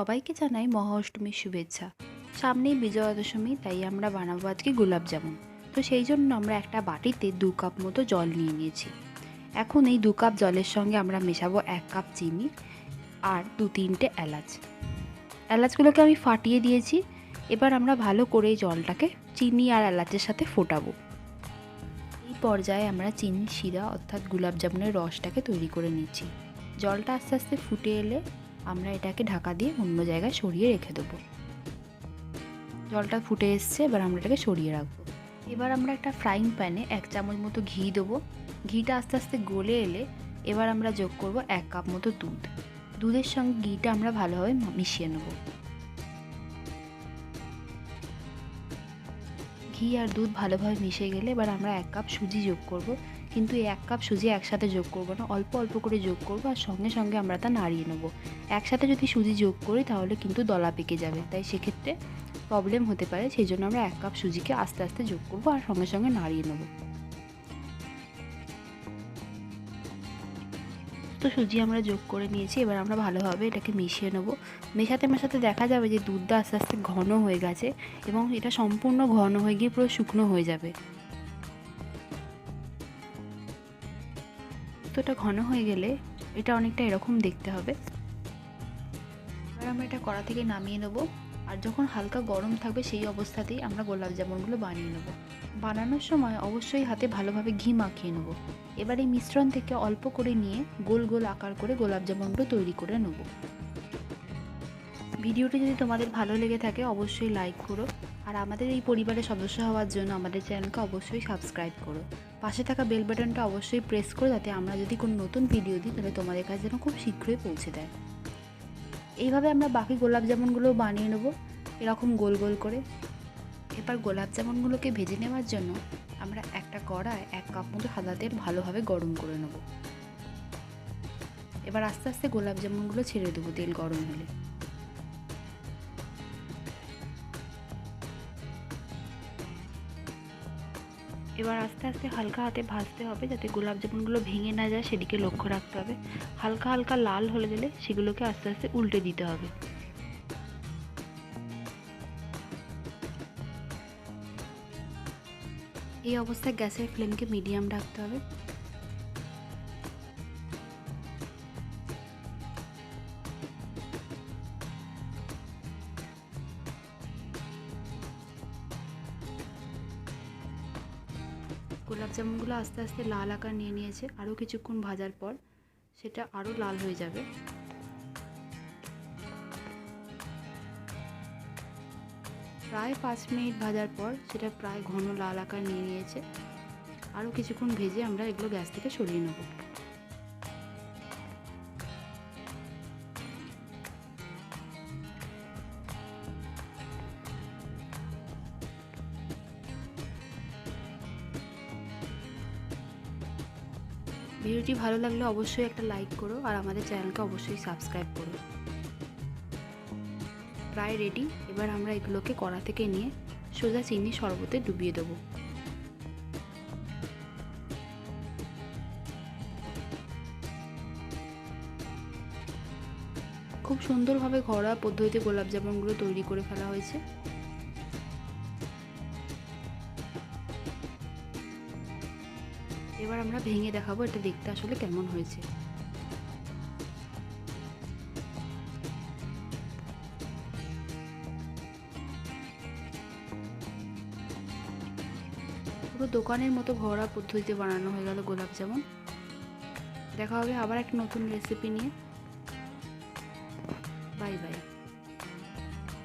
সবাইকে জানাই মহা অষ্টমীর শুভেচ্ছা। সামনেই বিজয়া দশমী, তাই আমরা বানাবো আজকে গোলাপ জামুন। তো সেই জন্য আমরা একটা বাটিতে 2 কাপ মতো জল নিয়ে নিয়েছি। এখন এই 2 কাপ জলের সঙ্গে আমরা মেশাবো 1 কাপ চিনি আর 2-3টে এলাচ। এলাচগুলোকে আমি ফাটিয়ে দিয়েছি। এবার আমরা ভালো করে এই জলটাকে চিনি আর এলাচের সাথে ফোটাবো। এই পর্যায়ে আমরা চিনি শিরা অর্থাৎ গোলাপ জামুনের রসটাকে তৈরি করে নিচ্ছি। জলটা আস্তে আস্তে ফুটে এলে আমরা এটাকে ঢাকা দিয়ে অন্য জায়গায় সরিয়ে রেখে দেবো। জলটা ফুটে এসছে, এবার আমরা এটাকে সরিয়ে রাখবো। এবার আমরা একটা ফ্রাইং প্যানে 1 চামচ মতো ঘি দেবো। ঘিটা আস্তে আস্তে গলে এলে এবার আমরা যোগ করব 1 কাপ মতো দুধ। দুধের সঙ্গে ঘিটা আমরা ভালোভাবে মিশিয়ে নেব। ঘি আর দুধ ভালোভাবে মিশে গেলে এবার আমরা 1 কাপ সুজি যোগ করব। কিন্তু এই 1 কাপ সুজি একসাথে যোগ করব না, অল্প অল্প করে যোগ করব আর সঙ্গে সঙ্গে আমরা তা নাড়িয়ে নেব। একসাথে যদি সুজি যোগ করি তাহলে কিন্তু দলা পেকে যাবে, তাই সেক্ষেত্রে প্রবলেম হতে পারে। সেই জন্য আমরা 1 কাপ সুজিকে আস্তে আস্তে যোগ করব আর সঙ্গে সঙ্গে নাড়িয়ে নেব। তো সুজি আমরা যোগ করে নিয়েছি, এবার আমরা ভালোভাবে এটাকে মিশিয়ে নেব। মেশাতে মেশাতে দেখা যাবে যে দুধটা আস্তে আস্তে ঘন হয়ে গেছে এবং এটা সম্পূর্ণ ঘন হয়ে গিয়ে পুরো শুকনো হয়ে যাবে। তো এটা ঘন হয়ে গেলে এটা অনেকটা এরকম দেখতে হবে। এবার আমরা এটা কড়া থেকে নামিয়ে নেব আর যখন হালকা গরম থাকবে সেই অবস্থাতেই আমরা গোলাপ জামুনগুলো বানিয়ে নেব। বানানোর সময় অবশ্যই হাতে ভালোভাবে ঘি মাখিয়ে নেব। এবার এই মিশ্রণ থেকে অল্প করে নিয়ে গোল গোল আকার করে গোলাপ জামুনগুলো তৈরি করে নেব। ভিডিওটি যদি তোমাদের ভালো লেগে থাকে অবশ্যই লাইক করো আর আমাদের এই পরিবারের সদস্য হওয়ার জন্য আমাদের চ্যানেলকে অবশ্যই সাবস্ক্রাইব করো। পাশে থাকা বেল বাটনটা অবশ্যই প্রেস করো যাতে আমরা যদি কোনো নতুন ভিডিও দিই তাহলে তোমাদের কাছে যেন খুব শীঘ্রই পৌঁছে দেয়। এইভাবে আমরা বাকি গোলাপ জামুনগুলো বানিয়ে নেব এরকম গোল গোল করে। এবার গোলাপ জামুনগুলোকে ভেজে নেওয়ার জন্য আমরা একটা কড়ায় 1 কাপ মতো সাদা তেল ভালোভাবে গরম করে নেব। এবার আস্তে আস্তে গোলাপ জামুনগুলো ছেড়ে দেবো তেল গরম হলে। এবার আস্তে আস্তে হালকা হাতে ভাজতে হবে যাতে গোলাপ জামুনগুলো ভেঙে না যায়, সেদিকে লক্ষ্য রাখতে হবে। হালকা হালকা লাল হয়ে গেলে সেগুলোকে আস্তে আস্তে উল্টে দিতে হবে। এই অবস্থায় গ্যাসের ফ্লেমকে মিডিয়াম রাখতে হবে। গোলাপ জামুনগুলো আস্তে আস্তে লাল আকার নিয়ে নিয়েছে। আরও কিছুক্ষণ ভাজার পর সেটা আরও লাল হয়ে যাবে। প্রায় 5 মিনিট ভাজার পর সেটা প্রায় ঘন লাল আকার নিয়ে নিয়েছে। আরও কিছুক্ষণ ভেজে আমরা এগুলো গ্যাস থেকে সরিয়ে নেব। ভিডিওটি ভালো লাগলে অবশ্যই একটা লাইক করো আর আমাদের চ্যানেলকে অবশ্যই সাবস্ক্রাইব করো। প্রায় রেডি। এবার আমরা এগুলোকে কড়া থেকে নিয়ে সোজা চিনি শরবতে ডুবিয়ে দেবো। খুব সুন্দরভাবে ঘরোয়া পদ্ধতিতে গোলাপ জামুনগুলো তৈরি করে ফেলা হয়েছে। এবার আমরা ভেঙে দেখাবো এটা দেখতে আসলে কেমন হয়েছে। পুরো দোকানের মতো ঘরোয়া পদ্ধতিতে বানানো হয়ে গেল গোলাপ জামুন। দেখা হবে আবার একটা নতুন রেসিপি নিয়ে।